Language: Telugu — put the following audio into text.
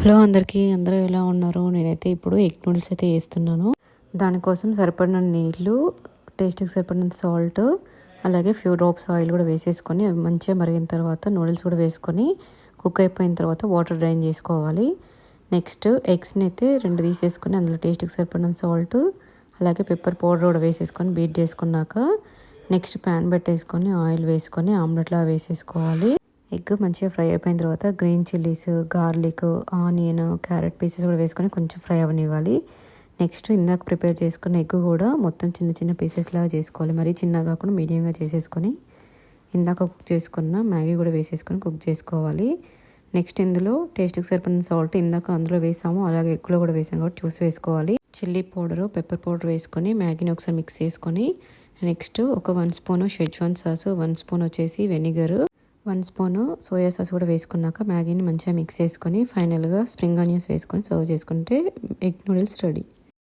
హలో అందరూ ఎలా ఉన్నారు? నేనైతే ఇప్పుడు ఎగ్ నూడిల్స్ అయితే చేస్తున్నాను. దానికోసం సరిపడిన నీళ్ళు, టేస్ట్కి సరిపడినంత సాల్ట్, అలాగే ఫ్యూ డ్రాప్స్ ఆయిల్ కూడా వేసేసుకొని అవి మంచిగా మరిగిన తర్వాత నూడిల్స్ కూడా వేసుకొని కుక్ అయిపోయిన తర్వాత వాటర్ డ్రైన్ చేసుకోవాలి. నెక్స్ట్ ఎగ్స్ని అయితే 2 తీసేసుకొని అందులో టేస్ట్కి సరిపడినంత సాల్ట్, అలాగే పెప్పర్ పౌడర్ కూడా వేసేసుకొని బీట్ చేసుకున్నాక నెక్స్ట్ ప్యాన్ పెట్టేసుకొని ఆయిల్ వేసుకొని ఆమ్లెట్లా వేసేసుకోవాలి. ఎగ్ మంచిగా ఫ్రై అయిపోయిన తర్వాత green chillies, garlic, onion, carrot pieces కూడా వేసుకొని కొంచెం ఫ్రై అవ్వనివ్వాలి. నెక్స్ట్ ఇందాక ప్రిపేర్ చేసుకున్న ఎగ్ కూడా మొత్తం చిన్న చిన్న పీసెస్ లాగా చేసుకోవాలి. మరీ చిన్నగా కాకుండా మీడియంగా చేసేసుకొని ఇందాక కుక్ చేసుకున్న మ్యాగీ కూడా వేసేసుకొని కుక్ చేసుకోవాలి. నెక్స్ట్ ఇందులో టేస్ట్కి సరిపడిన సాల్ట్ ఇందాక అందులో వేసాము, అలాగే ఎగ్లో కూడా వేసాము కాబట్టి చూసి వేసుకోవాలి. చిల్లీ పౌడరు, పెప్పర్ పౌడర్ వేసుకొని మ్యాగీని ఒకసారి మిక్స్ చేసుకొని నెక్స్ట్ ఒక 1 స్పూన్ షెజ్వాన్ సాస్, 1 స్పూన్ వచ్చేసి వెనిగర్, 1 స్పూను సోయా సాస్ కూడా వేసుకున్నాక మ్యాగీని మంచిగా మిక్స్ చేసుకొని ఫైనల్గా స్ప్రింగ్ ఆనియన్స్ వేసుకొని సర్వ్ చేసుకుంటే ఎగ్ నూడిల్స్ రెడీ.